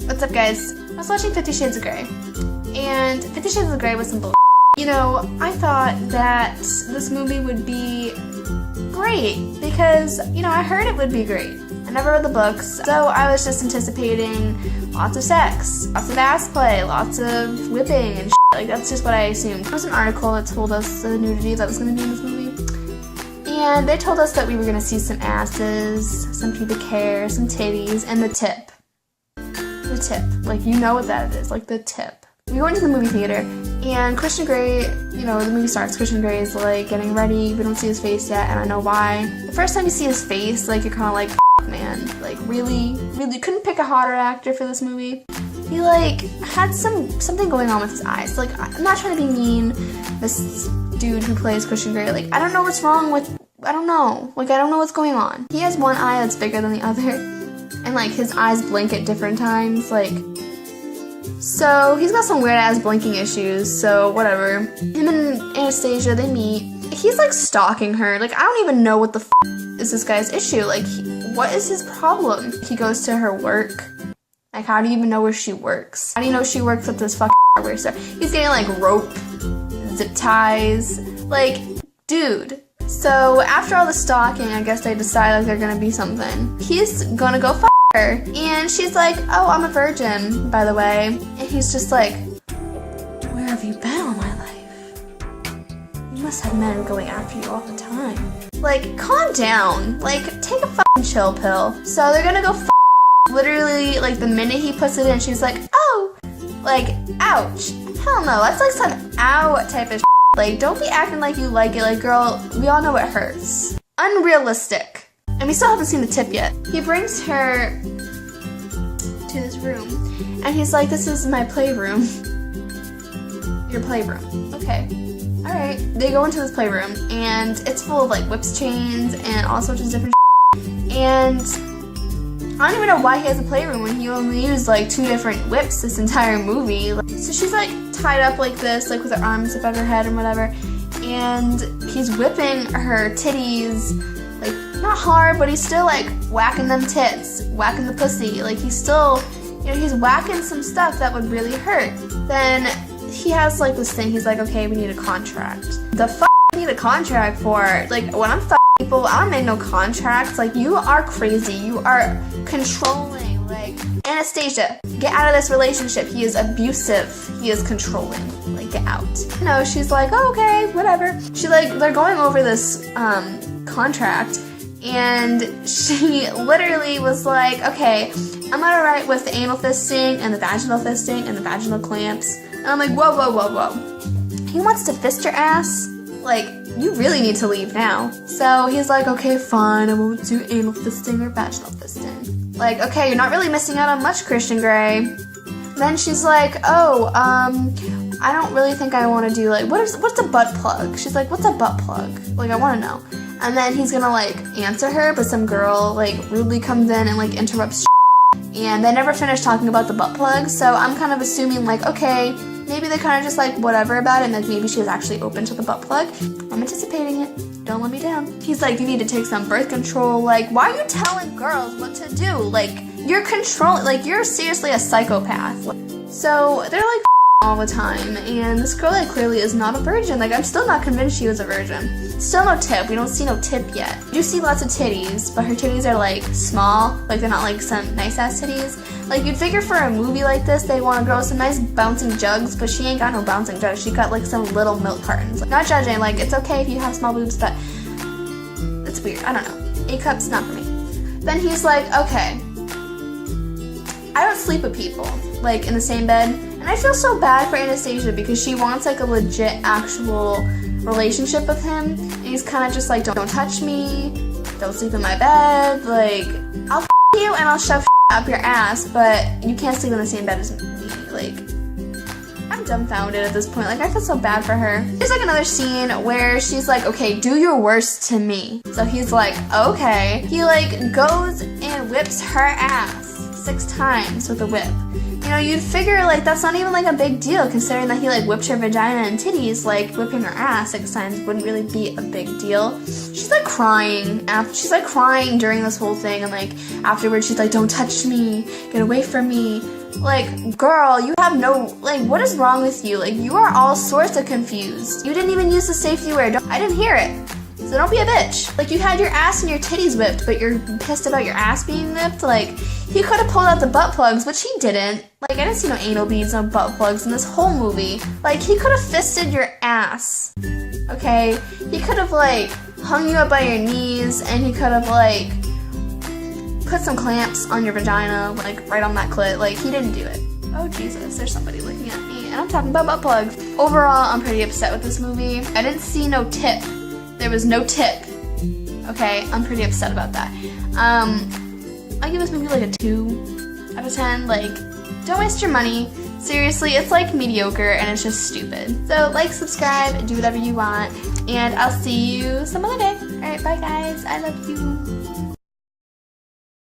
What's up, guys? I was watching 50 Shades of Grey, and 50 Shades of Grey was some bull. You know, I thought that this movie would be great because, you know, I heard it would be great. I never read the books, so I was just anticipating lots of sex, lots of ass play, lots of whipping and shit. Like, that's just what I assumed. There was an article that told us the nudity that was going to be in this movie. And they told us that we were going to see some asses, some pubic hair, some titties, and the tip. The tip. Like, you know what that is. Like, the tip. We went to the movie theater, and Christian Grey, you know, the movie starts, Christian Grey is, like, getting ready. We don't see his face yet, and I know why. The first time you see his face, like, you're kind of like, man. Like, really couldn't pick a hotter actor for this movie. He, like, had something going on with his eyes. Like, I'm not trying to be mean. This dude who plays Christian Grey, like, I don't know what's wrong with, I don't know. Like, I don't know what's going on. He has one eye that's bigger than the other, and, like, his eyes blink at different times, like, so he's got some weird-ass blinking issues, so whatever. Him and Anastasia, they meet. He's, like, stalking her. Like, I don't even know what the is this guy's issue. Like, what is his problem? He goes to her work. Like, how do you even know where she works? How do you know she works at this fucking hardware store? He's getting, like, rope, zip ties. Like, dude. So, after all the stalking, I guess they decide, like, they're gonna be something. He's gonna go fuck her. And she's like, oh, I'm a virgin, by the way. And he's just like, where have you been all my life? You must have men going after you all the time. Like, calm down. Like, take a fucking chill pill. So they're gonna go fuck. Literally, like, the minute he puts it in, she's like, oh! Like, ouch. Hell no, that's like some ow type of shit. Like, don't be acting like you like it. Like, girl, we all know it hurts. Unrealistic. And we still haven't seen the tip yet. He brings her to this room, and he's like, this is my playroom. Your playroom. Okay. Alright. They go into this playroom, and it's full of, like, whips, chains, and all sorts of different shit. And I don't even know why he has a playroom when he only used, like, 2 different whips this entire movie. So she's, like, tied up like this, like, with her arms above her head and whatever, and he's whipping her titties, like, not hard, but he's still, like, whacking them tits, whacking the pussy. Like, he's still, you know, he's whacking some stuff that would really hurt. Then he has, like, this thing, he's like, okay, we need a contract. The fuck do you need a contract for? Like, when I'm fucking people, I don't make no contracts. Like, you are crazy. You are controlling. Like, Anastasia, get out of this relationship. He is abusive. He is controlling. Like, get out. No, she's like, oh, okay, whatever. She, like, they're going over this, contract, and she literally was like, okay, I'm alright with the anal fisting and the vaginal fisting and the vaginal clamps. And I'm like, whoa, whoa, whoa, whoa. He wants to fist your ass? Like, you really need to leave now. So he's like, okay, fine, I won't do anal fisting or vaginal fisting. Like, okay, you're not really missing out on much, Christian Grey. Then she's like, oh, I don't really think I want to do, like, what's a butt plug? She's like, what's a butt plug? Like, I want to know. And then he's gonna, like, answer her, but some girl, like, rudely comes in and, like, interrupts and they never finish talking about the butt plug, so I'm kind of assuming, like, okay, maybe they kind of just, like, whatever about it, and, like, maybe she was actually open to the butt plug. I'm anticipating it. Don't let me down. He's like, you need to take some birth control. Like, why are you telling girls what to do? Like, you're controlling, like, you're seriously a psychopath. So, they're, like, all the time, and this girl, like, clearly is not a virgin. Like, I'm still not convinced she was a virgin. Still no tip. We don't see no tip yet. We do see lots of titties, but her titties are, like, small. Like, they're not, like, some nice-ass titties. Like, you'd figure for a movie like this, they want a girl with some nice bouncing jugs, but she ain't got no bouncing jugs. She got, like, some little milk cartons. Like, not judging. Like, it's okay if you have small boobs, but it's weird. I don't know. A cup's not for me. Then he's like, okay, I don't sleep with people, like, in the same bed. And I feel so bad for Anastasia because she wants, like, a legit, actual relationship with him. And he's kind of just like, don't touch me, don't sleep in my bed, like, I'll you and I'll shove up your ass, but you can't sleep in the same bed as me. Like, I'm dumbfounded at this point. Like, I feel so bad for her. There's, like, another scene where she's like, okay, do your worst to me. So he's like, okay. He, like, goes and whips her ass 6 times with a whip. You know, you'd figure, like, that's not even, like, a big deal, considering that he, like, whipped her vagina and titties. Like, whipping her ass 6 times wouldn't really be a big deal. She's, like, crying. She's, like, crying during this whole thing, and, like, afterwards she's like, don't touch me, get away from me. Like, girl, you have no, like, what is wrong with you? Like, you are all sorts of confused. You didn't even use the safety wear. I didn't hear it. So don't be a bitch. Like, you had your ass and your titties whipped, but you're pissed about your ass being whipped? Like, he could have pulled out the butt plugs, which he didn't. Like, I didn't see no anal beads, no butt plugs in this whole movie. Like, he could have fisted your ass. Okay? He could have, like, hung you up by your knees, and he could have, like, put some clamps on your vagina, like, right on that clit. Like, he didn't do it. Oh, Jesus, there's somebody looking at me, and I'm talking about butt plugs. Overall, I'm pretty upset with this movie. I didn't see no tip. There was no tip. Okay, I'm pretty upset about that. I give this movie like a 2 out of 10. Like, don't waste your money. Seriously, it's like mediocre and it's just stupid. So like, subscribe, do whatever you want, and I'll see you some other day. Alright, bye guys. I love you.